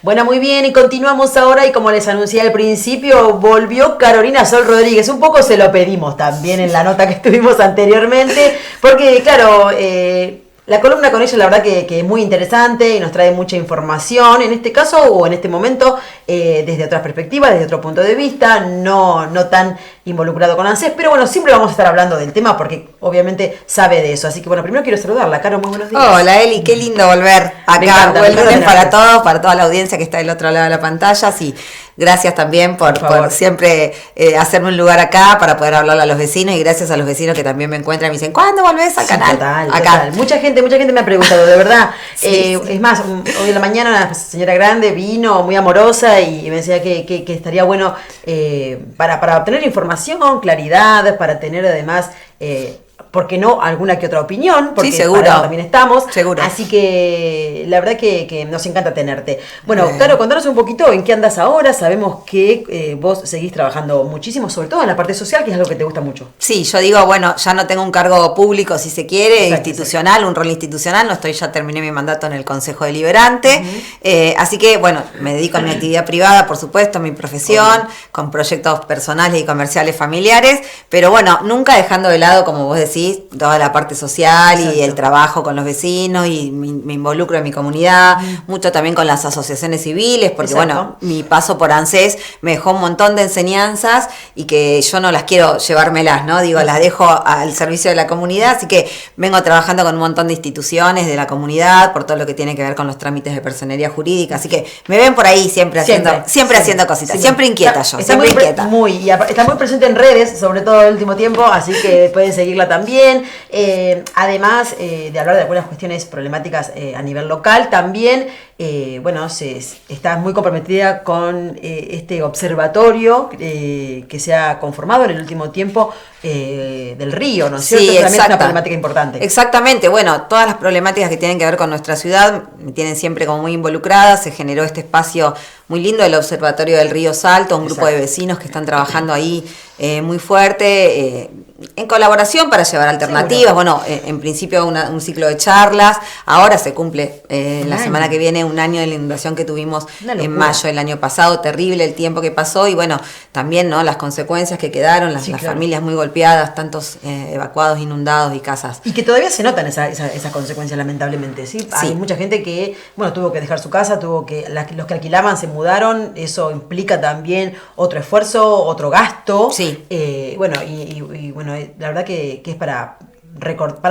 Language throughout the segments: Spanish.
Bueno, muy bien, y continuamos ahora, y como les anuncié al principio, volvió Carolina Sol Rodríguez. Un poco se lo pedimos también en la nota que estuvimos anteriormente, porque claro, la columna con ella la verdad que es muy interesante y nos trae mucha información, en este caso o en este momento, desde otras perspectivas, desde otro punto de vista, no tan involucrado con ANSES, pero bueno, siempre vamos a estar hablando del tema porque obviamente sabe de eso. Así que bueno, primero quiero saludarla. Caro, muy buenos días. Hola Eli, qué lindo volver acá. Buen lunes para todos, para toda la audiencia que está del otro lado de la pantalla. Sí, gracias también por siempre hacerme un lugar acá para poder hablarle a los vecinos, y gracias a los vecinos que también me encuentran y me dicen, ¿cuándo volvés al canal? Total. Mucha gente me ha preguntado, de verdad. Sí. Es más, hoy en la mañana una señora grande vino muy amorosa y me decía que estaría bueno para obtener información, claridad, para tener además, ¿por qué no?, alguna que otra opinión, porque sí, seguro. Para eso también estamos. Seguro. Así que la verdad que nos encanta tenerte. Bueno, Caro, contanos un poquito en qué andas ahora. Sabemos que vos seguís trabajando muchísimo, sobre todo en la parte social, que es algo que te gusta mucho. Sí, yo digo, bueno, ya no tengo un cargo público, si se quiere, institucional, un rol institucional, ya terminé mi mandato en el Consejo Deliberante, así que, bueno, me dedico a mi actividad privada, por supuesto, a mi profesión, con proyectos personales y comerciales familiares, pero bueno, nunca dejando de lado, como vos decís, toda la parte social. Exacto. Y el trabajo con los vecinos, y me involucro en mi comunidad, mucho también con las asociaciones civiles, porque exacto, bueno, mi paso por ANSES me dejó un montón de enseñanzas y que yo no las quiero llevármelas, ¿no? Digo, las dejo al servicio de la comunidad, así que vengo trabajando con un montón de instituciones de la comunidad por todo lo que tiene que ver con los trámites de personería jurídica, así que me ven por ahí siempre haciendo cositas, siempre inquieta está muy presente en redes, sobre todo el último tiempo, así que pueden seguirla también. Además de hablar de algunas cuestiones problemáticas a nivel local, también está muy comprometida con este observatorio que se ha conformado en el último tiempo del río, ¿no es cierto? Sí, también es una problemática importante. Exactamente, bueno, todas las problemáticas que tienen que ver con nuestra ciudad me tienen siempre como muy involucrada. Se generó este espacio muy lindo del Observatorio del Río Salto, un grupo de vecinos que están trabajando ahí muy fuerte, en colaboración para llevar alternativas. Seguro. Bueno, en principio un ciclo de charlas. Ahora se cumple la semana que viene un año de la inundación que tuvimos en mayo del año pasado. Terrible el tiempo que pasó, y bueno, también, ¿no?, las consecuencias que quedaron, las familias muy golpeadas, tantos evacuados, inundados y casas. Y que todavía se notan esas consecuencias, lamentablemente. ¿Sí? Hay mucha gente que, bueno, tuvo que dejar su casa, los que alquilaban se mudaron. Eso implica también otro esfuerzo, otro gasto. Sí. Bueno, la verdad que es para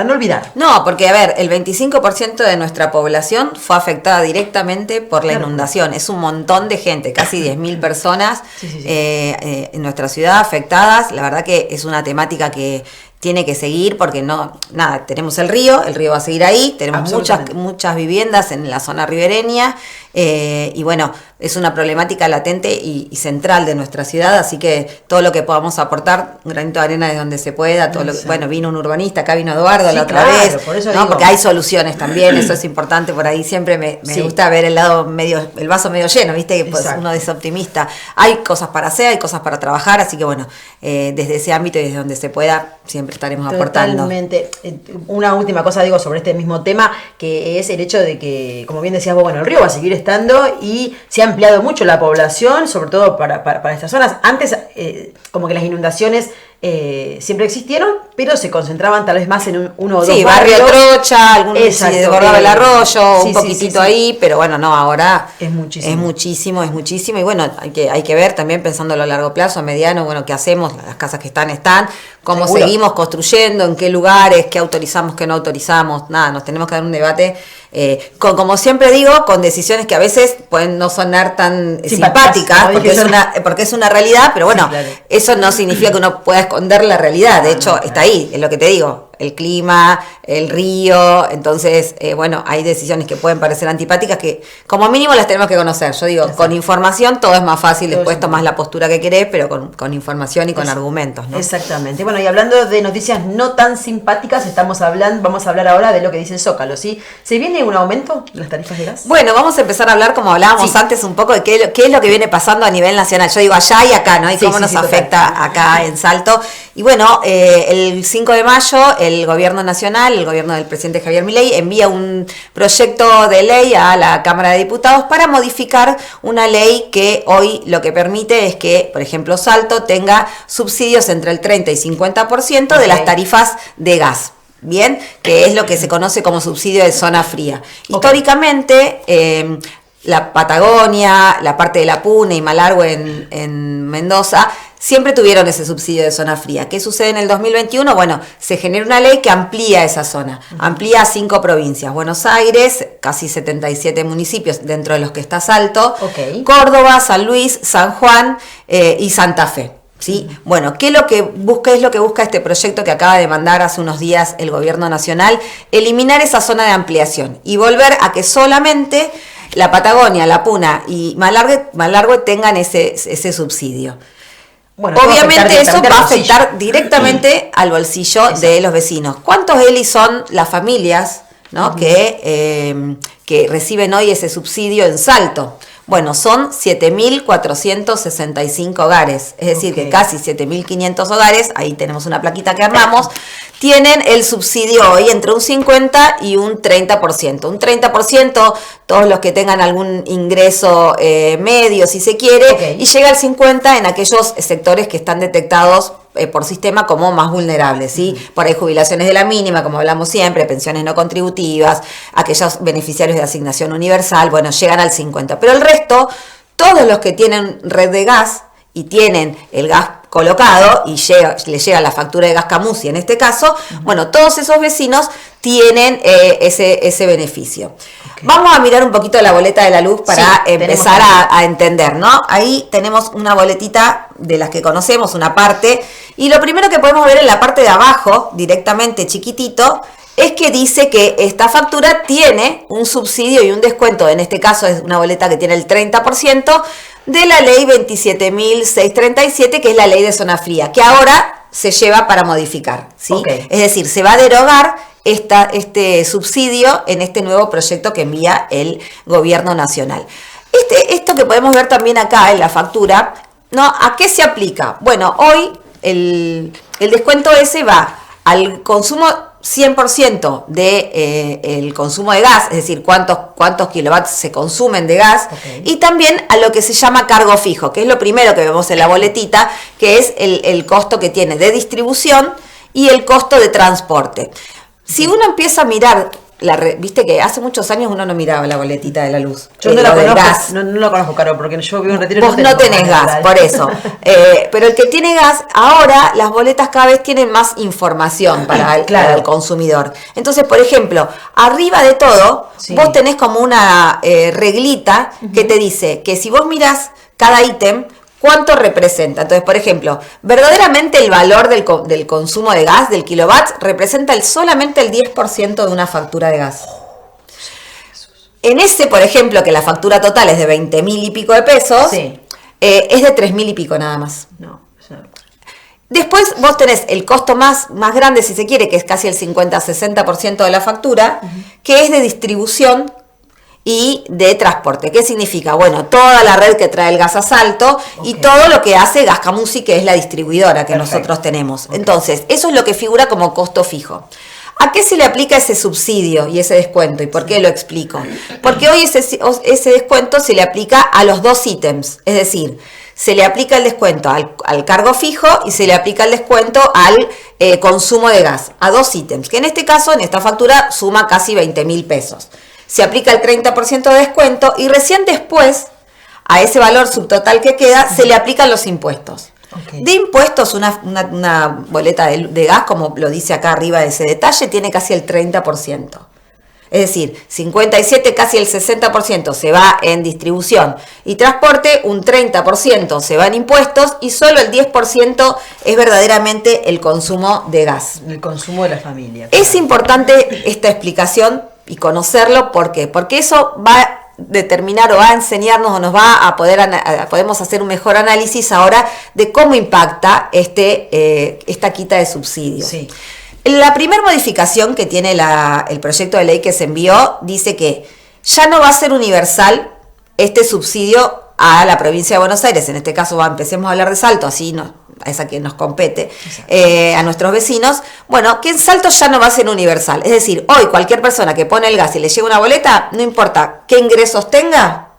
no olvidar. No, porque a ver, el 25% de nuestra población fue afectada directamente por la inundación. Es un montón de gente, casi 10.000 personas en nuestra ciudad afectadas. La verdad que es una temática que tiene que seguir, porque tenemos el río va a seguir ahí, tenemos muchas viviendas en la zona ribereña, y bueno, es una problemática latente y central de nuestra ciudad, así que todo lo que podamos aportar, un granito de arena de donde se pueda, vino un urbanista, acá vino Eduardo la otra vez, por eso porque hay soluciones también, eso es importante. Por ahí siempre me gusta ver el vaso medio lleno, viste, que pues uno es optimista. Hay cosas para hacer, hay cosas para trabajar, así que bueno, desde ese ámbito y desde donde se pueda, siempre estaremos aportando. Totalmente. Una última cosa digo sobre este mismo tema, que es el hecho de que, como bien decías vos, bueno, el río va a seguir estando y se ha ampliado mucho la población, sobre todo para estas zonas. Antes, como que las inundaciones siempre existieron, pero se concentraban tal vez más en uno o dos barrios. Barrio Trocha, se desbordaba el arroyo, un poquitito ahí, pero bueno, no, ahora es muchísimo, y bueno, hay que ver también, pensándolo a largo plazo, a mediano, bueno, qué hacemos, las casas que están, cómo seguimos construyendo, en qué lugares, qué autorizamos, qué no autorizamos. Nos tenemos que dar un debate, como siempre digo, con decisiones que a veces pueden no sonar tan simpáticas, porque es una realidad, pero bueno, eso no significa que uno pueda esconder la realidad. De hecho, está ahí, es lo que te digo. El clima, el río, entonces, hay decisiones que pueden parecer antipáticas que como mínimo las tenemos que conocer. Yo digo, con información todo es más fácil, después tomás la postura que querés, pero con información y con argumentos, ¿no? Exactamente. Bueno, y hablando de noticias no tan simpáticas, vamos a hablar ahora de lo que dice el Zócalo, ¿sí? ¿Se viene un aumento de las tarifas de gas? Bueno, vamos a empezar a hablar, como hablábamos antes, un poco de qué es lo que viene pasando a nivel nacional. Yo digo allá y acá, ¿no? Y cómo nos afecta acá en Salto. Y bueno, el 5 de mayo el gobierno nacional, el gobierno del presidente Javier Milei, envía un proyecto de ley a la Cámara de Diputados para modificar una ley que hoy lo que permite es que, por ejemplo, Salto tenga subsidios entre el 30 y 50% de las tarifas de gas. Bien, que es lo que se conoce como subsidio de zona fría. Históricamente, la Patagonia, la parte de la Puna y Malargüe en Mendoza, siempre tuvieron ese subsidio de zona fría. ¿Qué sucede en el 2021? Bueno, se genera una ley que amplía esa zona, amplía a 5 provincias. Buenos Aires, casi 77 municipios, dentro de los que está Salto, Córdoba, San Luis, San Juan y Santa Fe. ¿Sí? Bueno, ¿qué es lo que busca este proyecto que acaba de mandar hace unos días el gobierno nacional? Eliminar esa zona de ampliación y volver a que solamente la Patagonia, la Puna y Malargüe tengan ese subsidio. Bueno, obviamente eso va a afectar directamente al bolsillo de los vecinos. ¿Cuántos Eli son las familias, ¿no? que reciben hoy ese subsidio en Salto? Bueno, son 7.465 hogares, es decir, que casi 7.500 hogares, ahí tenemos una plaquita que armamos, tienen el subsidio hoy entre un 50 y un 30%. Un 30%, todos los que tengan algún ingreso medio, si se quiere, y llega al 50% en aquellos sectores que están detectados por sistema como más vulnerables, ¿sí? Por ahí jubilaciones de la mínima, como hablamos siempre, pensiones no contributivas, aquellos beneficiarios de asignación universal, bueno, llegan al 50%. Pero el resto, todos los que tienen red de gas y tienen el gas colocado y le llega la factura de gas Camusi en este caso, bueno, todos esos vecinos tienen ese beneficio. Vamos a mirar un poquito la boleta de la luz para empezar a entender, ¿no? Ahí tenemos una boletita de las que conocemos, una parte, y lo primero que podemos ver en la parte de abajo, directamente chiquitito, es que dice que esta factura tiene un subsidio y un descuento, en este caso es una boleta que tiene el 30%, de la ley 27.637, que es la ley de zona fría, que ahora se lleva para modificar, ¿sí? Es decir, se va a derogar este subsidio en este nuevo proyecto que envía el gobierno nacional. Esto que podemos ver también acá en la factura, ¿no? ¿A qué se aplica? Bueno, hoy el descuento ese va al consumo 100% del consumo de gas, es decir, cuántos kilowatts se consumen de gas, y también a lo que se llama cargo fijo, que es lo primero que vemos en la boletita, que es el costo que tiene de distribución y el costo de transporte. Si uno empieza a mirar, viste que hace muchos años uno no miraba la boletita de la luz. Yo no la conozco, no la conozco, Caro, porque yo vivo en Retiro. Vos no tenés gas, por eso. Pero el que tiene gas, ahora las boletas cada vez tienen más información para el consumidor. Entonces, por ejemplo, arriba de todo, vos tenés como una reglita que te dice que si vos mirás cada ítem, ¿cuánto representa? Entonces, por ejemplo, verdaderamente el valor del consumo de gas, del kilowatt, representa solamente el 10% de una factura de gas. En ese, por ejemplo, que la factura total es de 20.000 y pico de pesos, es de 3.000 y pico nada más. Después vos tenés el costo más grande, si se quiere, que es casi el 50-60% de la factura, que es de distribución y de transporte. ¿Qué significa? Bueno, toda la red que trae el gas a Salto y todo lo que hace Gas Camusi, que es la distribuidora que nosotros tenemos. Entonces, eso es lo que figura como costo fijo. ¿A qué se le aplica ese subsidio y ese descuento? ¿Y por qué lo explico? Porque hoy ese descuento se le aplica a los dos ítems, es decir, se le aplica el descuento al cargo fijo y se le aplica el descuento al consumo de gas, a dos ítems, que en este caso, en esta factura, suma casi 20.000 pesos. Se aplica el 30% de descuento y recién después, a ese valor subtotal que queda, se le aplican los impuestos. De impuestos, una boleta de gas, como lo dice acá arriba de ese detalle, tiene casi el 30%. Es decir, 57, casi el 60% se va en distribución y transporte, un 30% se va en impuestos y solo el 10% es verdaderamente el consumo de gas. El consumo de la familia. Es importante esta explicación y conocerlo, ¿por qué? Porque eso va a determinar o va a enseñarnos o nos va a podemos hacer un mejor análisis ahora de cómo impacta esta quita de subsidio. Sí. La primera modificación que tiene el proyecto de ley que se envió dice que ya no va a ser universal este subsidio a la provincia de Buenos Aires. En este caso empecemos a hablar de Salto, así esa que nos compete, a nuestros vecinos, bueno, que en Salto ya no va a ser universal. Es decir, hoy cualquier persona que pone el gas y le llega una boleta, no importa qué ingresos tenga,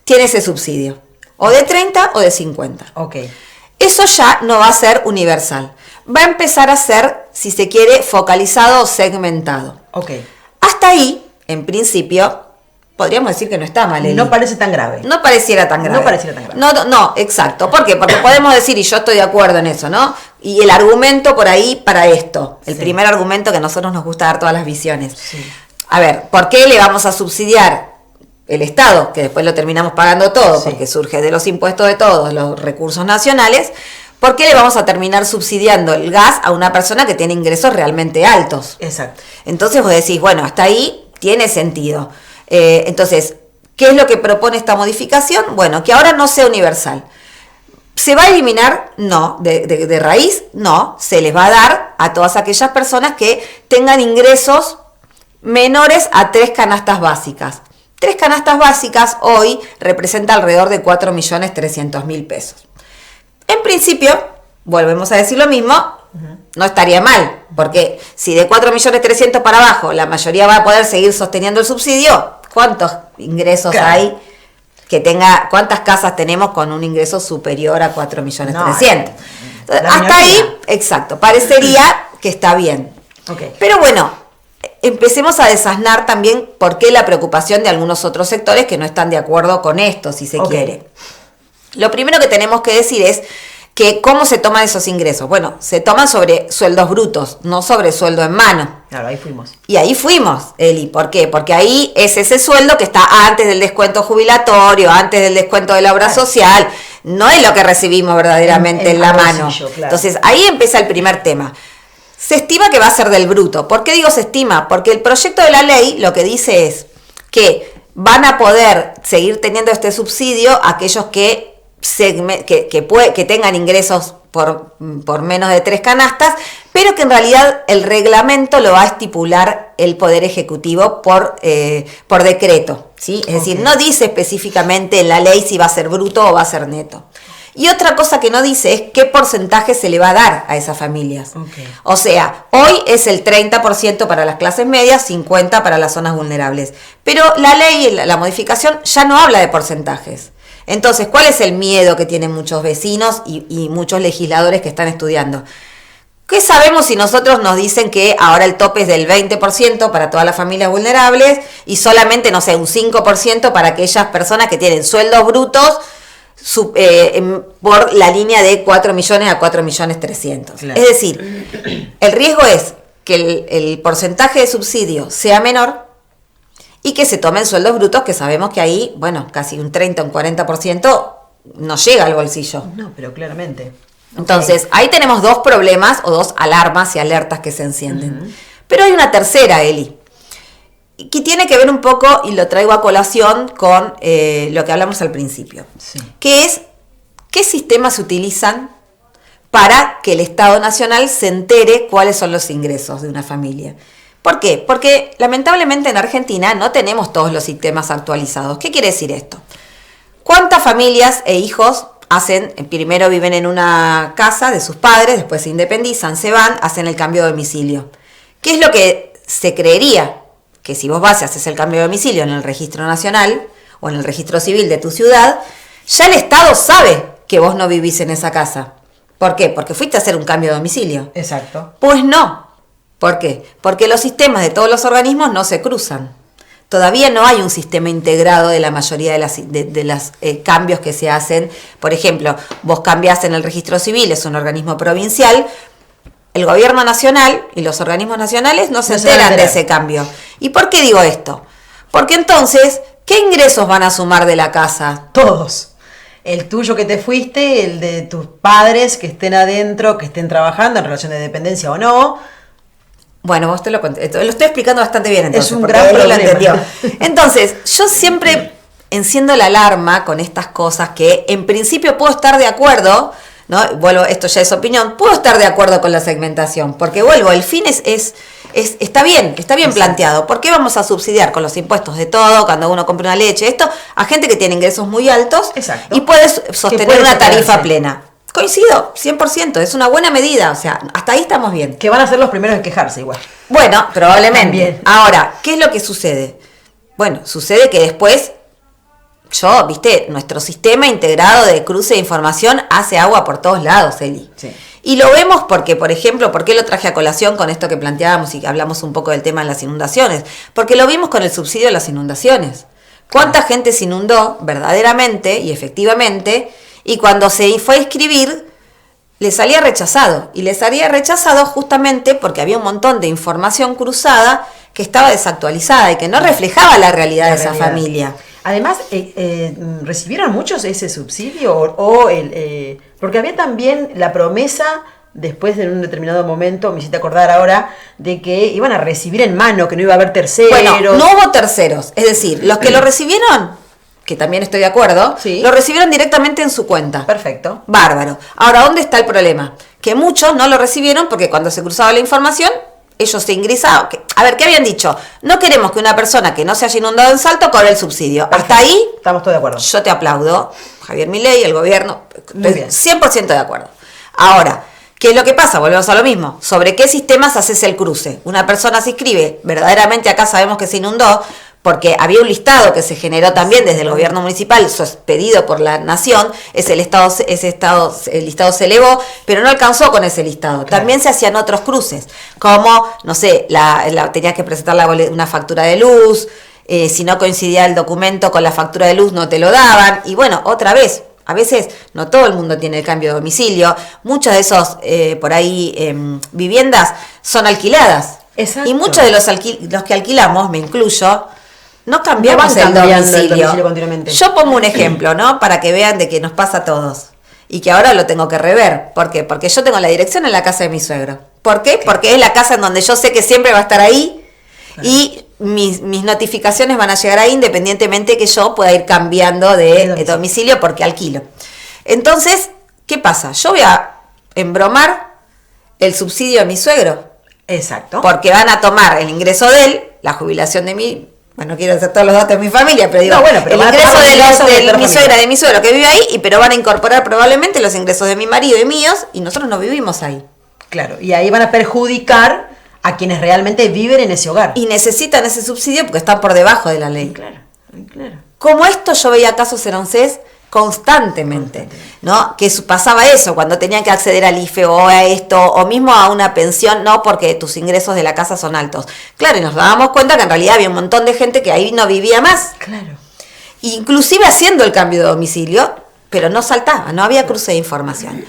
tiene ese subsidio. O de 30 o de 50. Ok. Eso ya no va a ser universal. Va a empezar a ser, si se quiere, focalizado o segmentado. Ok. Hasta ahí, en principio, podríamos decir que no está mal. No parece tan grave. No pareciera tan grave. No pareciera tan grave. No, exacto. ¿Por qué? Porque podemos decir, y yo estoy de acuerdo en eso, ¿no? Y el argumento por ahí para esto, el primer argumento que a nosotros nos gusta dar todas las visiones. Sí. A ver, ¿por qué le vamos a subsidiar el Estado, que después lo terminamos pagando todo, porque surge de los impuestos de todos, los recursos nacionales? ¿Por qué le vamos a terminar subsidiando el gas a una persona que tiene ingresos realmente altos? Exacto. Entonces vos decís, bueno, hasta ahí tiene sentido. Entonces, ¿qué es lo que propone esta modificación? Bueno, que ahora no sea universal. ¿Se va a eliminar? No. De raíz, no. Se les va a dar a todas aquellas personas que tengan ingresos menores a 3 canastas básicas. 3 canastas básicas hoy representa alrededor de 4.300.000 pesos. En principio, volvemos a decir lo mismo, no estaría mal, porque si de 4.300.000 para abajo la mayoría va a poder seguir sosteniendo el subsidio, ¿cuántos ingresos hay que tenga, cuántas casas tenemos con un ingreso superior a 4.300.000? Hasta ahí, exacto, parecería que está bien. Okay. Pero bueno, empecemos a desasnar también por qué la preocupación de algunos otros sectores que no están de acuerdo con esto, si se quiere. Lo primero que tenemos que decir es que ¿cómo se toman esos ingresos? Bueno, se toman sobre sueldos brutos, no sobre sueldo en mano. Claro, ahí fuimos. Y ahí fuimos, Eli. ¿Por qué? Porque ahí es ese sueldo que está antes del descuento jubilatorio, antes del descuento de la obra social. No es lo que recibimos verdaderamente en la mano. Claro. Entonces, ahí empieza el primer tema. Se estima que va a ser del bruto. ¿Por qué digo se estima? Porque el proyecto de la ley lo que dice es que van a poder seguir teniendo este subsidio aquellos que tengan ingresos por menos de 3 canastas, pero que en realidad el reglamento lo va a estipular el Poder Ejecutivo por decreto, ¿sí? Es decir, no dice específicamente en la ley si va a ser bruto o va a ser neto. Y otra cosa que no dice es qué porcentaje se le va a dar a esas familias. O sea, hoy es el 30% para las clases medias, 50% para las zonas vulnerables. Pero la ley, la modificación, ya no habla de porcentajes. Entonces, ¿cuál es el miedo que tienen muchos vecinos y muchos legisladores que están estudiando? ¿Qué sabemos si nosotros nos dicen que ahora el tope es del 20% para todas las familias vulnerables y solamente, no sé, un 5% para aquellas personas que tienen sueldos brutos por la línea de 4 millones a 4.300.000? Claro. Es decir, el riesgo es que el porcentaje de subsidio sea menor y que se tomen sueldos brutos, que sabemos que ahí, bueno, casi un 30 o un 40% no llega al bolsillo. No, pero claramente. Entonces, ahí tenemos 2 problemas o 2 alarmas y alertas que se encienden. Pero hay una tercera, Eli, que tiene que ver un poco, y lo traigo a colación con lo que hablamos al principio, que es qué sistemas se utilizan para que el Estado Nacional se entere cuáles son los ingresos de una familia. ¿Por qué? Porque lamentablemente en Argentina no tenemos todos los sistemas actualizados. ¿Qué quiere decir esto? ¿Cuántas familias e hijos primero viven en una casa de sus padres, después se independizan, se van, hacen el cambio de domicilio? ¿Qué es lo que se creería? Que si vos vas y haces el cambio de domicilio en el registro nacional o en el registro civil de tu ciudad, ya el Estado sabe que vos no vivís en esa casa. ¿Por qué? Porque fuiste a hacer un cambio de domicilio. Exacto. Pues no. ¿Por qué? Porque los sistemas de todos los organismos no se cruzan. Todavía no hay un sistema integrado de la mayoría de los cambios que se hacen. Por ejemplo, vos cambiás en el registro civil, es un organismo provincial, el gobierno nacional y los organismos nacionales no se enteran de ese cambio. ¿Y por qué digo esto? Porque entonces, ¿qué ingresos van a sumar de la casa? Todos. El tuyo que te fuiste, el de tus padres que estén adentro, que estén trabajando en relación de dependencia o no. Bueno, vos lo estoy explicando bastante bien, entonces. Es un gran problema. Lo entendió. Entonces, yo siempre enciendo la alarma con estas cosas que en principio puedo estar de acuerdo, ¿no? Vuelvo, esto ya es opinión, puedo estar de acuerdo con la segmentación, porque el fin está bien planteado. ¿Por qué vamos a subsidiar con los impuestos de todo, cuando uno compra una leche, esto, a gente que tiene ingresos muy altos? Exacto. Y puede sostener una tarifa plena? Coincido, 100%, es una buena medida, o sea, hasta ahí estamos bien. Que van a ser los primeros en quejarse igual. Bueno, probablemente. También. Ahora, ¿qué es lo que sucede? Bueno, sucede que después, nuestro sistema integrado de cruce de información hace agua por todos lados, Eli. Sí. Y lo vemos porque, por ejemplo, ¿por qué lo traje a colación con esto que planteábamos y que hablamos un poco del tema de las inundaciones? Porque lo vimos con el subsidio de las inundaciones. ¿Cuánta gente se inundó verdaderamente y efectivamente? Y cuando se fue a inscribir, le salía rechazado. Y le salía rechazado justamente porque había un montón de información cruzada que estaba desactualizada y que no reflejaba la realidad de esa familia. Además, ¿recibieron muchos ese subsidio? Porque había también la promesa, después de un determinado momento, me hiciste acordar ahora, de que iban a recibir en mano, que no iba a haber terceros. Bueno, no hubo terceros. Es decir, los que lo recibieron, que también estoy de acuerdo, sí, lo recibieron directamente en su cuenta. Perfecto. Bárbaro. Ahora, ¿dónde está el problema? Que muchos no lo recibieron porque cuando se cruzaba la información, ellos se ingresaban. A ver, ¿qué habían dicho? No queremos que una persona que no se haya inundado en Salto cobre el subsidio. Perfecto. Hasta ahí, estamos todos de acuerdo. yo te aplaudo. Javier Milei, el gobierno, Muy bien. 100% de acuerdo. Ahora, ¿qué es lo que pasa? Volvemos a lo mismo. ¿Sobre qué sistemas haces el cruce? Una persona se inscribe, verdaderamente acá sabemos que se inundó, porque había un listado que se generó también desde el gobierno municipal, pedido por la nación, el listado se elevó, pero no alcanzó con ese listado. Claro. También se hacían otros cruces, como, no sé, tenías que presentar una factura de luz, si no coincidía el documento con la factura de luz no te lo daban, y bueno, otra vez, a veces no todo el mundo tiene el cambio de domicilio, muchas de esos viviendas son alquiladas. Exacto. Y muchos de los que alquilamos, me incluyo, no cambiamos No van el cambiando domicilio. continuamente. Yo pongo un ejemplo, ¿no? Para que vean de que nos pasa a todos. Y que ahora lo tengo que rever. ¿Por qué? Porque yo tengo la dirección en la casa de mi suegro. ¿Por qué? Porque es la casa en donde yo sé que siempre va a estar ahí. Y mis notificaciones van a llegar ahí independientemente que yo pueda ir cambiando de domicilio porque alquilo. Entonces, ¿qué pasa? Yo voy a embromar el subsidio de mi suegro. Exacto. Porque van a tomar el ingreso de él, la jubilación de mi... Bueno, no quiero hacer todos los datos de mi familia, pero digo, pero el ingreso de mi suegra, de mi suegro que vive ahí, pero van a incorporar probablemente los ingresos de mi marido y míos, y nosotros no vivimos ahí. Claro, y ahí van a perjudicar a quienes realmente viven en ese hogar. Y necesitan ese subsidio porque están por debajo de la ley. Claro, claro. Como esto yo veía casos en ONCES constantemente, ¿no? Que pasaba eso, cuando tenían que acceder al IFE o a esto, o mismo a una pensión, no porque tus ingresos de la casa son altos. Claro, y nos dábamos cuenta que en realidad había un montón de gente que ahí no vivía más. Claro. Inclusive haciendo el cambio de domicilio, pero no saltaba, no había cruce de información.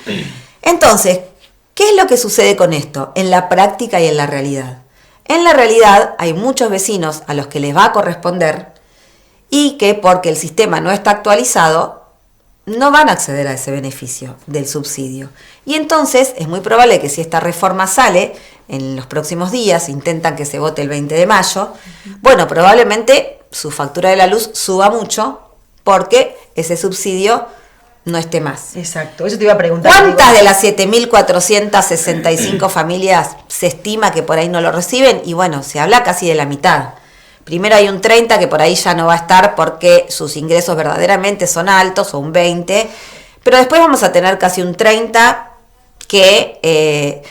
Entonces, ¿qué es lo que sucede con esto en la práctica y en la realidad? En la realidad hay muchos vecinos a los que les va a corresponder y que porque el sistema no está actualizado, no van a acceder a ese beneficio del subsidio. Y entonces es muy probable que si esta reforma sale en los próximos días, intentan que se vote el 20 de mayo, bueno, probablemente su factura de la luz suba mucho porque ese subsidio no esté más. Exacto, eso te iba a preguntar. ¿Cuántas de las 7.465 familias se estima que por ahí no lo reciben? Y bueno, se habla casi de la mitad. Primero hay un 30 que por ahí ya no va a estar porque sus ingresos verdaderamente son altos, o un 20, pero después vamos a tener casi un 30 que,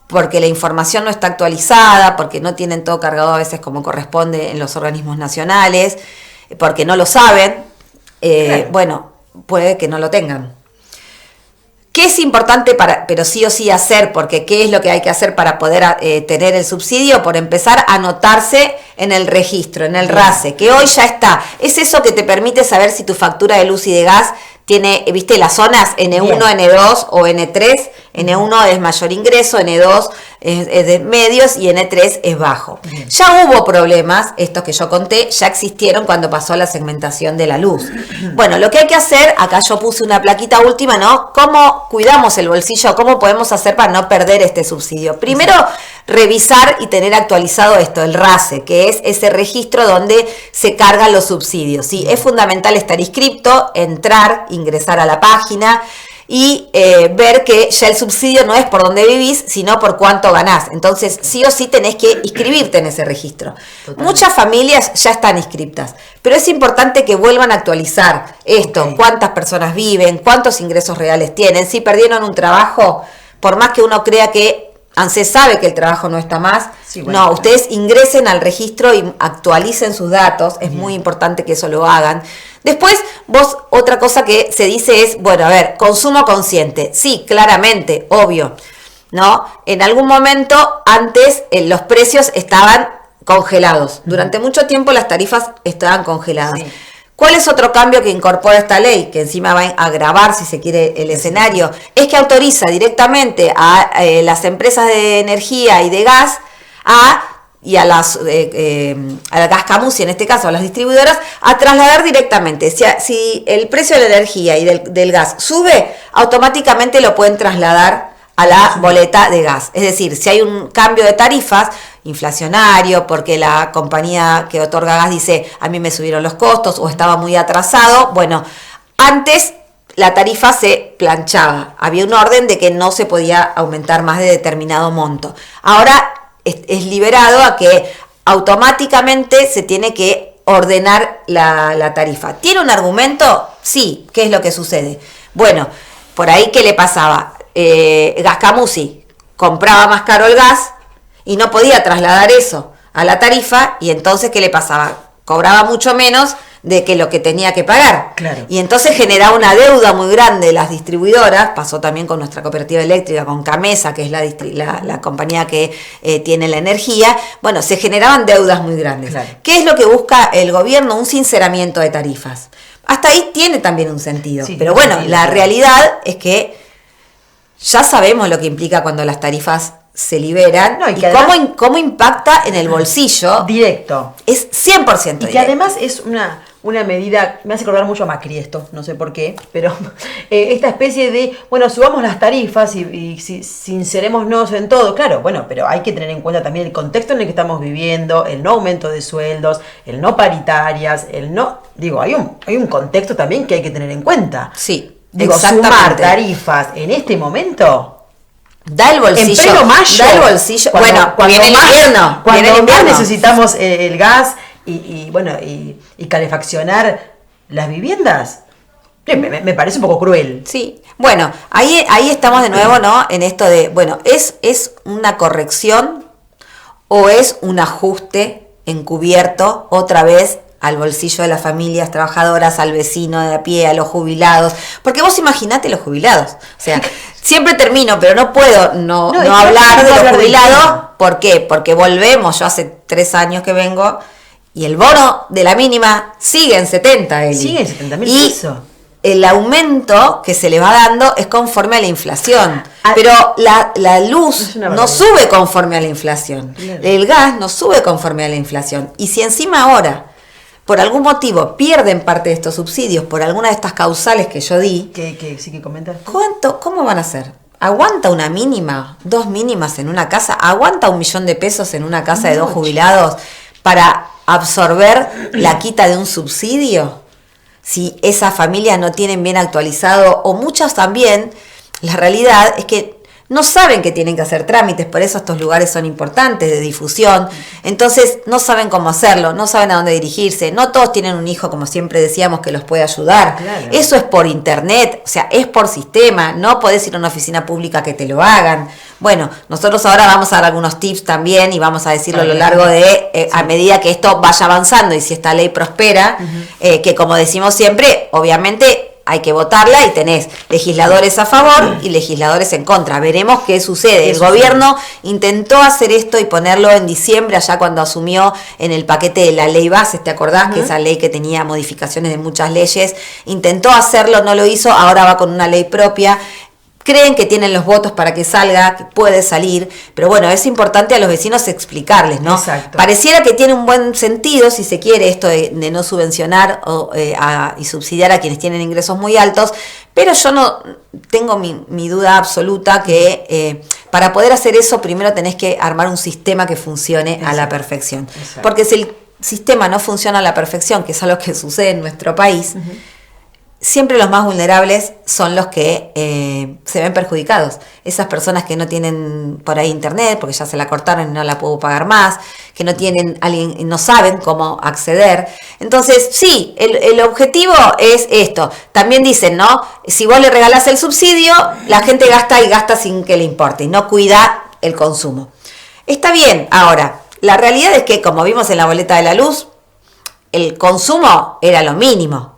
porque la información no está actualizada, porque no tienen todo cargado a veces como corresponde en los organismos nacionales, porque no lo saben, Claro. bueno, puede que no lo tengan. ¿Qué es importante pero sí o sí hacer? Porque ¿qué es lo que hay que hacer para poder tener el subsidio? Por empezar a anotarse en el registro, en el RACE, que hoy ya está. Es eso que te permite saber si tu factura de luz y de gas tiene, viste, las zonas N1, Bien. N2 o N3. N1 es mayor ingreso, N2 es de medios y N3 es bajo. Bien. Ya hubo problemas, estos que yo conté, ya existieron cuando pasó la segmentación de la luz. Bueno, lo que hay que hacer, acá yo puse una plaquita última, ¿no? ¿Cómo cuidamos el bolsillo? ¿Cómo podemos hacer para no perder este subsidio? Primero, revisar y tener actualizado esto, el RACE, que es ese registro donde se cargan los subsidios. ¿Sí? Es fundamental estar inscripto, entrar, ingresar a la página. y ver que ya el subsidio no es por donde vivís, sino por cuánto ganás. Entonces, sí o sí tenés que inscribirte en ese registro. Totalmente. Muchas familias ya están inscriptas, pero es importante que vuelvan a actualizar esto, cuántas personas viven, cuántos ingresos reales tienen, si perdieron un trabajo, por más que uno crea que ANSES sabe que el trabajo no está más, no, ustedes ingresen al registro y actualicen sus datos, es muy importante que eso lo hagan. Después, vos, otra cosa que se dice es, bueno, a ver, consumo consciente, sí, claramente, obvio, ¿no? En algún momento, antes, los precios estaban congelados, durante mucho tiempo las tarifas estaban congeladas. Sí. ¿Cuál es otro cambio que incorpora esta ley? Que encima va a agravar, si se quiere, el escenario. Es que autoriza directamente a las empresas de energía y de gas y a las a Gascamusi, en este caso, a las distribuidoras, a trasladar directamente. Si el precio de la energía y del gas sube, automáticamente lo pueden trasladar a la boleta de gas. Es decir, si hay un cambio de tarifas inflacionario, porque la compañía que otorga gas dice, a mí me subieron los costos o estaba muy atrasado, bueno, antes la tarifa se planchaba, había un orden de que no se podía aumentar más de determinado monto. Ahora es liberado a que automáticamente se tiene que ordenar la tarifa. ¿Tiene un argumento? Sí. ¿Qué es lo que sucede? Bueno, por ahí, ¿qué le pasaba? Gascamusi compraba más caro el gas y no podía trasladar eso a la tarifa, y entonces, ¿qué le pasaba? Cobraba mucho menos de que lo que tenía que pagar. Claro. Y entonces generaba una deuda muy grande de las distribuidoras. Pasó también con nuestra cooperativa eléctrica, con Camesa, que es la compañía que tiene la energía. Bueno, se generaban deudas muy grandes. Claro. ¿Qué es lo que busca el gobierno? Un sinceramiento de tarifas. Hasta ahí tiene también un sentido. Sí, pero bueno, la realidad es que ya sabemos lo que implica cuando las tarifas se liberan, no, y además, cómo impacta en el bolsillo. Directo. Es 100% directo. Y que además es una medida, me hace acordar mucho a Macri esto, no sé por qué, pero esta especie de, bueno, subamos las tarifas y sincerémonos en todo. Claro, bueno, pero hay que tener en cuenta también el contexto en el que estamos viviendo, el no aumento de sueldos, el no paritarias, hay un contexto también que hay que tener en cuenta. Sí, sumar tarifas en este momento da el bolsillo. En pleno mayo. Da el bolsillo. Cuando viene el invierno. Cuando más necesitamos el gas y calefaccionar las viviendas. Me parece un poco cruel. Sí. Bueno, ahí estamos de nuevo, ¿no? En esto de, bueno, ¿es una corrección o es un ajuste encubierto otra vez al bolsillo de las familias trabajadoras, al vecino de a pie, a los jubilados? Porque vos imaginate los jubilados. O sea, siempre termino, pero no puedo no hablar de los jubilados. ¿Por qué? Porque volvemos, yo hace 3 años que vengo, y el bono de la mínima sigue en 70, Eli. Sigue en 70.000 pesos. El aumento que se le va dando es conforme a la inflación. Pero la luz no sube conforme a la inflación. Claro. El gas no sube conforme a la inflación. Y si encima ahora, por algún motivo, pierden parte de estos subsidios por alguna de estas causales que yo di, que sí que comentas, ¿cómo van a hacer? ¿Aguanta una mínima, 2 mínimas en una casa? ¿Aguanta 1 millón de pesos en una casa de 2 jubilados para absorber la quita de un subsidio? Si esas familias no tienen bien actualizado, o muchas también, la realidad es que no saben que tienen que hacer trámites, por eso estos lugares son importantes de difusión. Entonces no saben cómo hacerlo, no saben a dónde dirigirse, no todos tienen un hijo, como siempre decíamos, que los puede ayudar. Claro. Eso es por internet, o sea, es por sistema, no podés ir a una oficina pública que te lo hagan. Bueno, nosotros ahora vamos a dar algunos tips también y vamos a decirlo a lo largo de, a medida que esto vaya avanzando y si esta ley prospera, que como decimos siempre, obviamente hay que votarla y tenés legisladores a favor y legisladores en contra. Veremos qué sucede. El gobierno intentó hacer esto y ponerlo en diciembre, allá cuando asumió en el paquete de la ley base, ¿te acordás? Que esa ley que tenía modificaciones de muchas leyes, intentó hacerlo, no lo hizo, ahora va con una ley propia. Creen que tienen los votos para que salga, que puede salir, pero bueno, es importante a los vecinos explicarles, ¿no? Exacto. Pareciera que tiene un buen sentido, si se quiere, esto de no subvencionar y subsidiar a quienes tienen ingresos muy altos, pero yo no tengo mi duda absoluta que para poder hacer eso, primero tenés que armar un sistema que funcione a la perfección. Porque si el sistema no funciona a la perfección, que es algo que sucede en nuestro país, siempre los más vulnerables son los que se ven perjudicados. Esas personas que no tienen por ahí internet, porque ya se la cortaron y no la puedo pagar más, que no tienen alguien, no saben cómo acceder. Entonces, sí, el objetivo es esto. También dicen, ¿no? Si vos le regalás el subsidio, la gente gasta y gasta sin que le importe, y no cuida el consumo. Está bien, ahora, la realidad es que, como vimos en la boleta de la luz, el consumo era lo mínimo.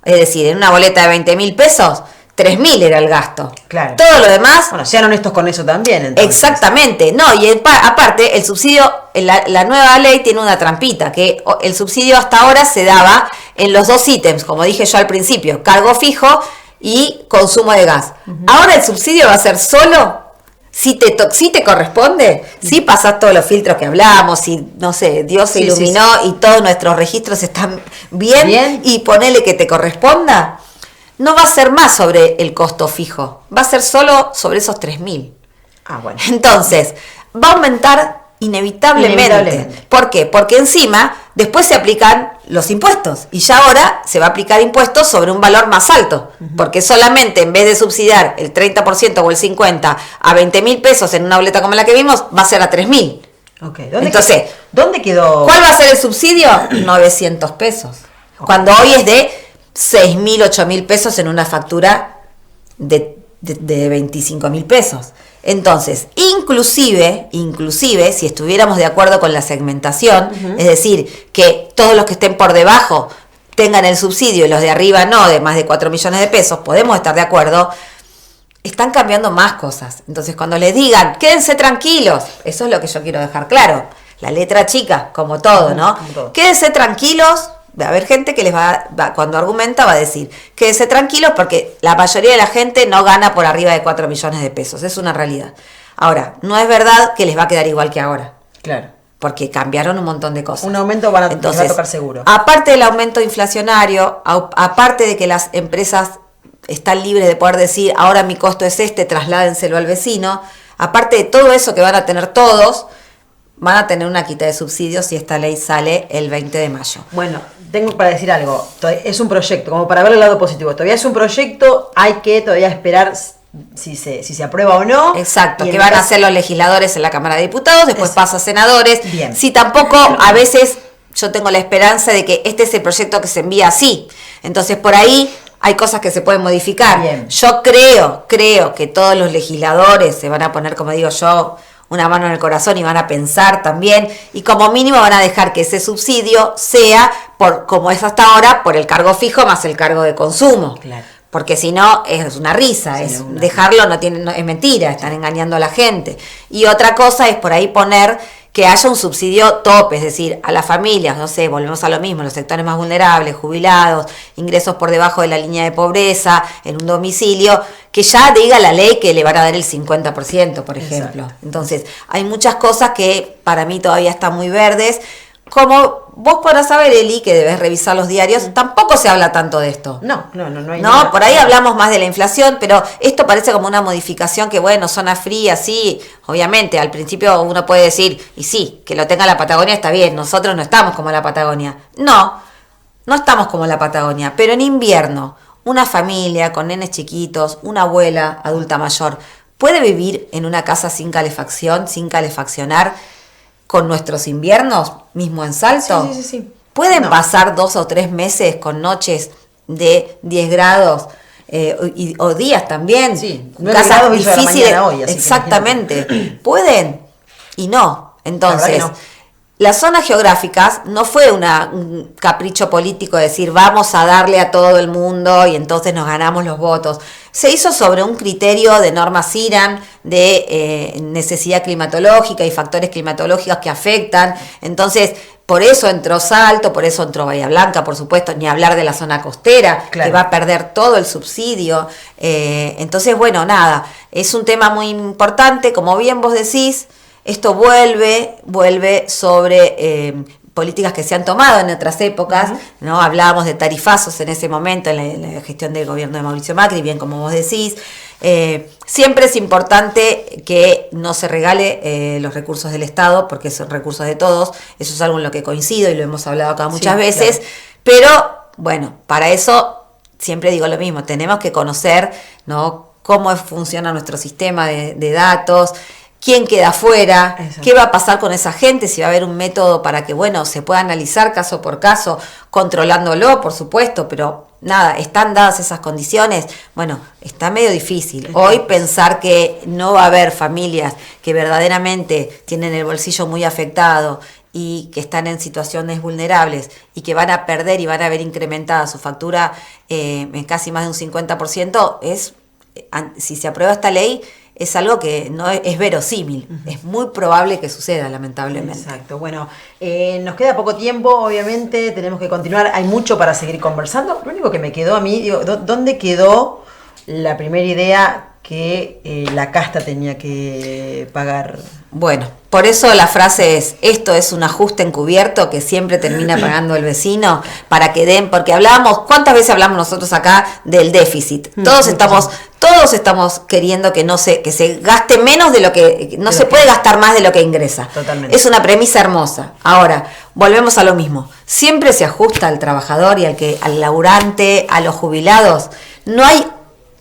Es decir, en una boleta de 20.000 pesos, 3.000 era el gasto. Claro. Todo lo demás... Bueno, sean honestos con eso también, entonces. Exactamente. No, y aparte, el subsidio, la nueva ley tiene una trampita, que el subsidio hasta ahora se daba en los dos ítems, como dije yo al principio, cargo fijo y consumo de gas. Ahora el subsidio va a ser solo... Si te corresponde, si pasas todos los filtros que hablamos, si, no sé, Dios se iluminó y todos nuestros registros están bien y ponele que te corresponda, no va a ser más sobre el costo fijo, va a ser solo sobre esos 3.000. Ah, bueno. Entonces, va a aumentar inevitablemente. ¿Por qué? Porque encima después se aplican los impuestos y ya ahora se va a aplicar impuestos sobre un valor más alto, porque solamente en vez de subsidiar el 30% o el 50% a 20.000 pesos en una boleta como la que vimos, va a ser a 3.000. Okay. Entonces, ¿dónde quedó? ¿Cuál va a ser el subsidio? 900 pesos. Okay. Cuando hoy es de 6.000, 8.000 pesos en una factura de 25.000 pesos. Entonces, inclusive, si estuviéramos de acuerdo con la segmentación, es decir, que todos los que estén por debajo tengan el subsidio y los de arriba no, de más de 4 millones de pesos, podemos estar de acuerdo, están cambiando más cosas. Entonces, cuando les digan, quédense tranquilos, eso es lo que yo quiero dejar claro, la letra chica, como todo, ¿no? Como todo. Quédense tranquilos. Va a haber gente que les va, cuando argumenta, va a decir, quédese tranquilos porque la mayoría de la gente no gana por arriba de 4 millones de pesos. Es una realidad. Ahora, no es verdad que les va a quedar igual que ahora. Claro. Porque cambiaron un montón de cosas. Un aumento les va a tocar seguro. Aparte del aumento inflacionario, aparte de que las empresas están libres de poder decir, ahora mi costo es este, trasládenselo al vecino, aparte de todo eso que van a tener todos, van a tener una quita de subsidios si esta ley sale el 20 de mayo. Bueno, tengo para decir algo. Es un proyecto, como para ver el lado positivo. Todavía es un proyecto, hay que todavía esperar si se aprueba o no. Exacto, que van a hacer los legisladores en la Cámara de Diputados, después pasa a senadores. Bien. Si tampoco, a veces yo tengo la esperanza de que este es el proyecto que se envía así. Entonces por ahí hay cosas que se pueden modificar. Bien. Yo creo que todos los legisladores se van a poner, como digo yo, una mano en el corazón y van a pensar también, y como mínimo van a dejar que ese subsidio sea, como es hasta ahora, por el cargo fijo más el cargo de consumo. Claro. Porque si no, es una risa, sí, dejarlo es mentira, están engañando a la gente. Y otra cosa es por ahí poner que haya un subsidio tope, es decir, a las familias, no sé, volvemos a lo mismo, los sectores más vulnerables, jubilados, ingresos por debajo de la línea de pobreza, en un domicilio, que ya diga la ley que le van a dar el 50%, por ejemplo. Exacto. Entonces, hay muchas cosas que para mí todavía están muy verdes. Como vos podrás saber, Eli, que debes revisar los diarios, tampoco se habla tanto de esto. No hay nada. No, por ahí hablamos más de la inflación, pero esto parece como una modificación que, bueno, zona fría, sí, obviamente, al principio uno puede decir, y sí, que lo tenga la Patagonia está bien, nosotros no estamos como la Patagonia. No estamos como la Patagonia, pero en invierno, una familia con nenes chiquitos, una abuela adulta mayor, puede vivir en una casa sin calefacción, sin calefaccionar, con nuestros inviernos, mismo en Salto. Sí. Pueden pasar 2 o 3 meses con noches de 10 grados o días también. Sí, casas difíciles. Hoy, exactamente. Pueden y no. Entonces, las zonas geográficas no fue un capricho político de decir vamos a darle a todo el mundo y entonces nos ganamos los votos. Se hizo sobre un criterio de normas IRAN, de necesidad climatológica y factores climatológicos que afectan. Entonces, por eso entró Salto, por eso entró Bahía Blanca, por supuesto, ni hablar de la zona costera, claro, que va a perder todo el subsidio. Entonces, bueno, nada, es un tema muy importante, como bien vos decís, esto vuelve sobre políticas que se han tomado en otras épocas, ¿no? Hablábamos de tarifazos en ese momento, en la gestión del gobierno de Mauricio Macri, bien como vos decís. Siempre es importante que no se regale los recursos del Estado, porque son recursos de todos, eso es algo en lo que coincido y lo hemos hablado acá muchas veces, claro. Pero bueno, para eso siempre digo lo mismo, tenemos que conocer, ¿no?, cómo funciona nuestro sistema de datos, quién queda afuera, qué va a pasar con esa gente, si va a haber un método para que, bueno, se pueda analizar caso por caso, controlándolo, por supuesto, pero nada, están dadas esas condiciones. Bueno, está medio difícil. Hoy pensar que no va a haber familias que verdaderamente tienen el bolsillo muy afectado y que están en situaciones vulnerables y que van a perder y van a ver incrementada su factura en casi más de un 50%, si se aprueba esta ley, es algo que no es verosímil. Es muy probable que suceda, lamentablemente. Exacto. Bueno, nos queda poco tiempo, obviamente, tenemos que continuar. Hay mucho para seguir conversando. Lo único que me quedó a mí, digo, ¿dónde quedó la primera idea que la casta tenía que pagar? Bueno, por eso la frase es, esto es un ajuste encubierto que siempre termina pagando el vecino para que den, porque ¿cuántas veces hablamos nosotros acá del déficit? Todos estamos queriendo que se gaste menos de lo que, no se puede gastar más de lo que ingresa. Totalmente. Es una premisa hermosa. Ahora, volvemos a lo mismo. Siempre se ajusta al trabajador y al laburante, a los jubilados. No hay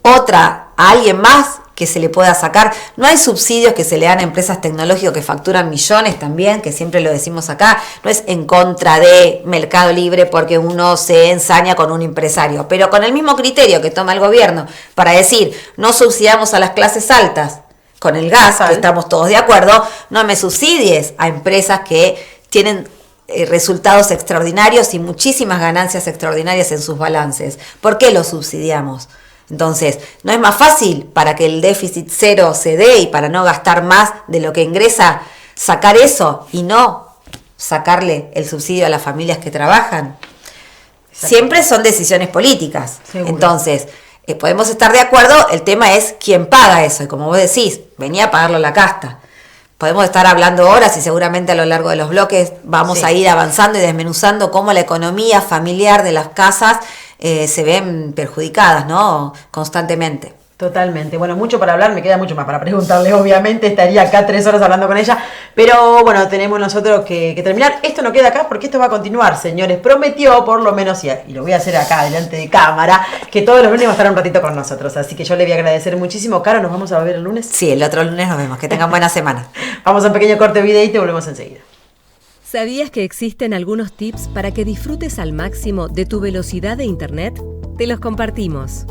a alguien más que se le pueda sacar. No hay subsidios que se le dan a empresas tecnológicas que facturan millones también, que siempre lo decimos acá. No es en contra de Mercado Libre porque uno se ensaña con un empresario, pero con el mismo criterio que toma el gobierno para decir, no subsidiamos a las clases altas con el gas, que estamos todos de acuerdo, no me subsidies a empresas que tienen resultados extraordinarios y muchísimas ganancias extraordinarias en sus balances. ¿Por qué los subsidiamos? Entonces, ¿no es más fácil para que el déficit cero se dé y para no gastar más de lo que ingresa, sacar eso y no sacarle el subsidio a las familias que trabajan? Siempre son decisiones políticas. Seguro. Entonces, podemos estar de acuerdo, el tema es quién paga eso. Y como vos decís, venía a pagarlo la casta. Podemos estar hablando horas y seguramente a lo largo de los bloques vamos a ir avanzando y desmenuzando cómo la economía familiar de las casas se ven perjudicadas, ¿no?, constantemente. Totalmente. Bueno, mucho para hablar, me queda mucho más para preguntarle, obviamente, estaría acá 3 horas hablando con ella, pero bueno, tenemos nosotros que terminar. Esto no queda acá porque esto va a continuar, señores. Prometió, por lo menos, y lo voy a hacer acá, delante de cámara, que todos los lunes va a estar un ratito con nosotros, así que yo le voy a agradecer muchísimo. Caro, ¿nos vamos a ver el lunes? Sí, el otro lunes nos vemos, que tengan buena semana. Vamos a un pequeño corte de video y te volvemos enseguida. ¿Sabías que existen algunos tips para que disfrutes al máximo de tu velocidad de internet? Te los compartimos.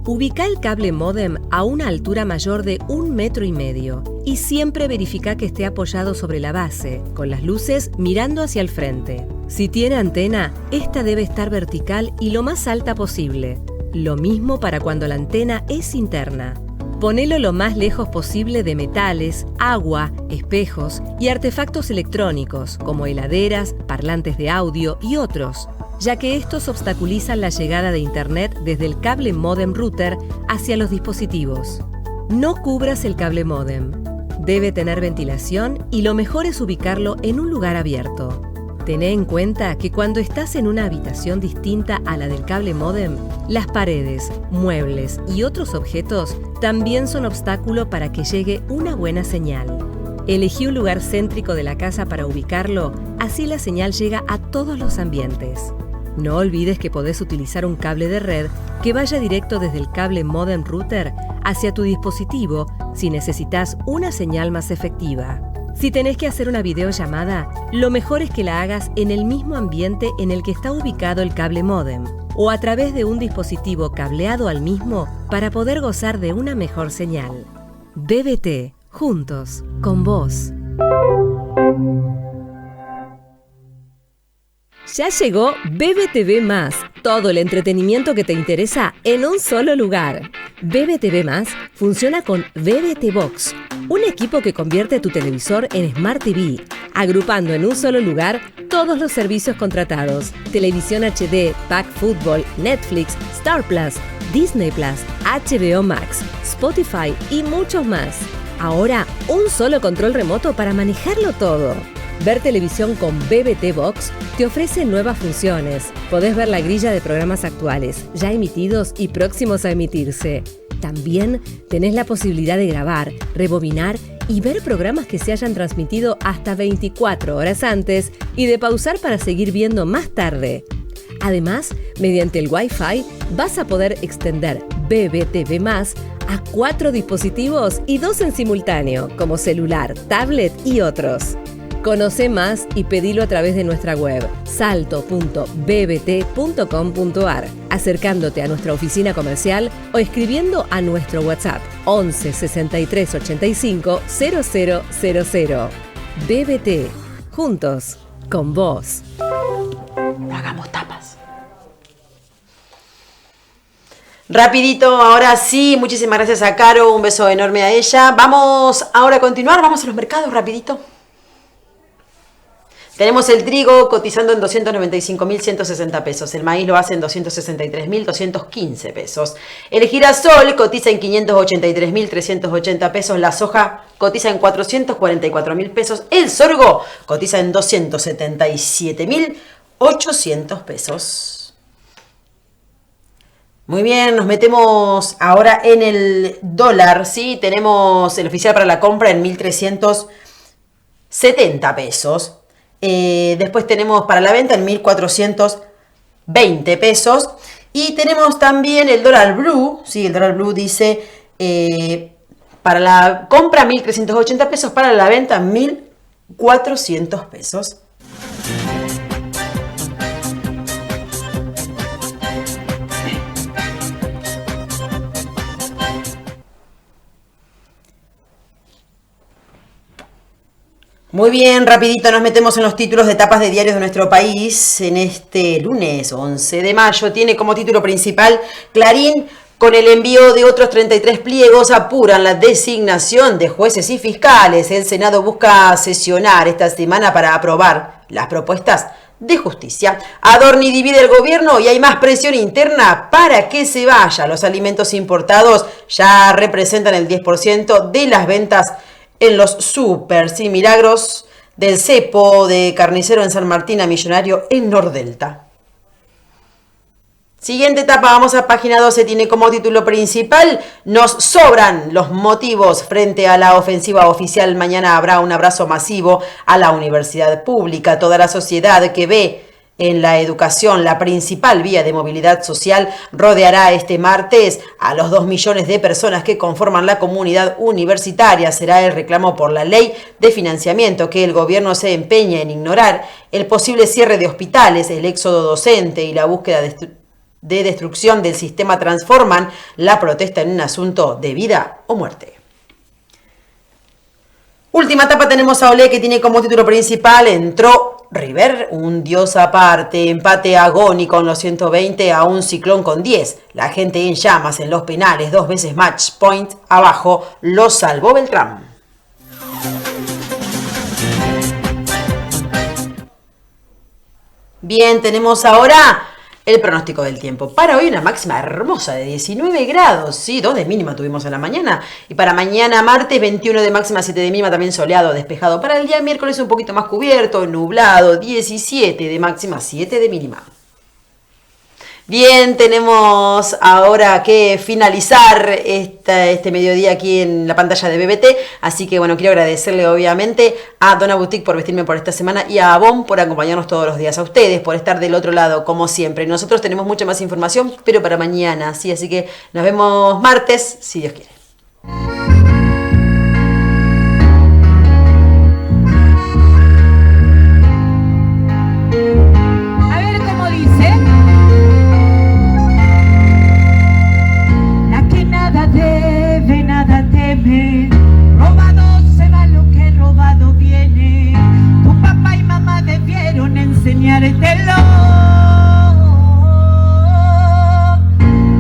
Ubica el cable módem a una altura mayor de 1,5 metros y siempre verifica que esté apoyado sobre la base, con las luces mirando hacia el frente. Si tiene antena, esta debe estar vertical y lo más alta posible. Lo mismo para cuando la antena es interna. Ponelo lo más lejos posible de metales, agua, espejos y artefactos electrónicos como heladeras, parlantes de audio y otros, ya que estos obstaculizan la llegada de internet desde el cable módem router hacia los dispositivos. No cubras el cable módem. Debe tener ventilación y lo mejor es ubicarlo en un lugar abierto. Tené en cuenta que cuando estás en una habitación distinta a la del cable módem, las paredes, muebles y otros objetos también son obstáculo para que llegue una buena señal. Elegí un lugar céntrico de la casa para ubicarlo, así la señal llega a todos los ambientes. No olvides que podés utilizar un cable de red que vaya directo desde el cable modem router hacia tu dispositivo si necesitas una señal más efectiva. Si tenés que hacer una videollamada, lo mejor es que la hagas en el mismo ambiente en el que está ubicado el cable módem o a través de un dispositivo cableado al mismo para poder gozar de una mejor señal. BBT, juntos, con vos. Ya llegó BBTV+, todo el entretenimiento que te interesa en un solo lugar. BBTV+ funciona con BBT Box, un equipo que convierte tu televisor en Smart TV, agrupando en un solo lugar todos los servicios contratados: televisión HD, Pack Fútbol, Netflix, Star Plus, Disney Plus, HBO Max, Spotify y muchos más. Ahora, un solo control remoto para manejarlo todo. Ver televisión con BBT Box te ofrece nuevas funciones. Podés ver la grilla de programas actuales, ya emitidos y próximos a emitirse. También tenés la posibilidad de grabar, rebobinar y ver programas que se hayan transmitido hasta 24 horas antes y de pausar para seguir viendo más tarde. Además, mediante el Wi-Fi, vas a poder extender BBTV+ a 4 dispositivos y 2 en simultáneo, como celular, tablet y otros. Conoce más y pedilo a través de nuestra web salto.bbt.com.ar, acercándote a nuestra oficina comercial o escribiendo a nuestro WhatsApp 11 63 85 0000. BBT, juntos, con vos. No hagamos tapas. Rapidito, ahora sí, muchísimas gracias a Caro, un beso enorme a ella. Vamos ahora a continuar, vamos a los mercados rapidito. Tenemos el trigo cotizando en 295.160 pesos, el maíz lo hace en 263.215 pesos, el girasol cotiza en 583.380 pesos, la soja cotiza en 444.000 pesos, el sorgo cotiza en 277.800 pesos. Muy bien, nos metemos ahora en el dólar, ¿sí? Tenemos el oficial para la compra en 1.370 pesos. Después tenemos para la venta en 1.420 pesos. Y tenemos también el dólar blue, ¿sí? El dólar blue dice para la compra 1.380 pesos, para la venta 1.400 pesos. Muy bien, rapidito nos metemos en los títulos de tapas de diarios de nuestro país. En este lunes 11 de mayo tiene como título principal: Clarín, con el envío de otros 33 pliegos apuran la designación de jueces y fiscales. El Senado busca sesionar esta semana para aprobar las propuestas de justicia. Adorni divide el gobierno y hay más presión interna para que se vaya. Los alimentos importados ya representan el 10% de las ventas en los súper, ¿sí? Milagros del cepo de carnicero en San Martín a millonario en Nordelta. Siguiente etapa, vamos a página 12, tiene como título principal: nos sobran los motivos frente a la ofensiva oficial. Mañana habrá un abrazo masivo a la universidad pública. Toda la sociedad que ve en la educación la principal vía de movilidad social rodeará este martes a los 2 millones de personas que conforman la comunidad universitaria. Será el reclamo por la ley de financiamiento que el gobierno se empeña en ignorar, el posible cierre de hospitales, el éxodo docente y la búsqueda de destrucción del sistema transforman la protesta en un asunto de vida o muerte. Última etapa, tenemos a Olé, que tiene como título principal: entró River, un dios aparte, empate agónico en los 120 a un Ciclón con 10. La gente en llamas en los penales, 2 veces match point abajo, lo salvó Beltrán. Bien, tenemos ahora el pronóstico del tiempo. Para hoy una máxima hermosa de 19 grados, ¿sí? 2 de mínima tuvimos en la mañana. Y para mañana martes 21 de máxima, 7 de mínima, también soleado, despejado. Para el día miércoles un poquito más cubierto, nublado, 17 de máxima, 7 de mínima. Bien, tenemos ahora que finalizar este mediodía aquí en la pantalla de BBT, así que bueno, quiero agradecerle obviamente a Donna Boutique por vestirme por esta semana y a Avon por acompañarnos todos los días, a ustedes por estar del otro lado como siempre. Nosotros tenemos mucha más información, pero para mañana, sí, así que nos vemos martes, si Dios quiere. Robado se va lo que robado viene. Tu papá y mamá debieron enseñártelo.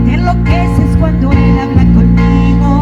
Te enloqueces cuando él habla conmigo.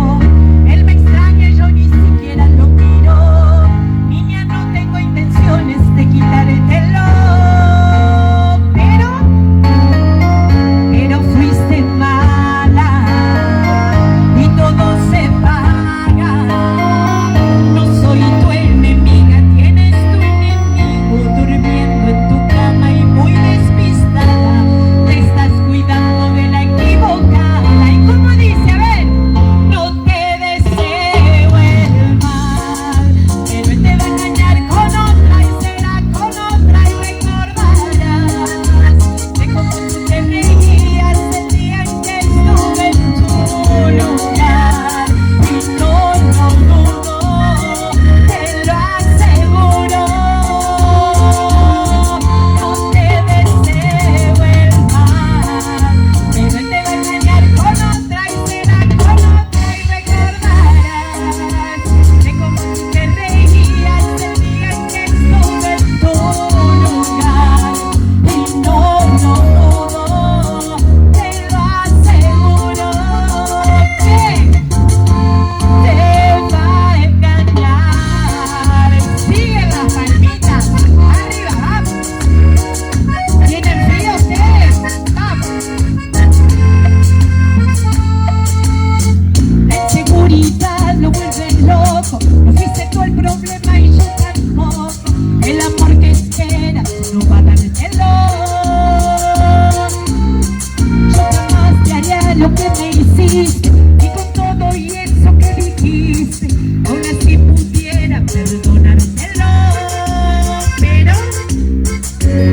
lo que me hiciste y con todo y eso que dijiste, aún así pudiera perdonártelo,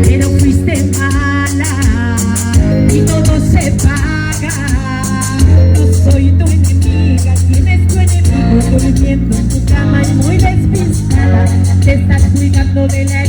pero fuiste mala y todo se paga. No soy tu enemiga, ¿quién es tu enemigo? Durmiendo en tu cama y muy despistada, te estás cuidando de la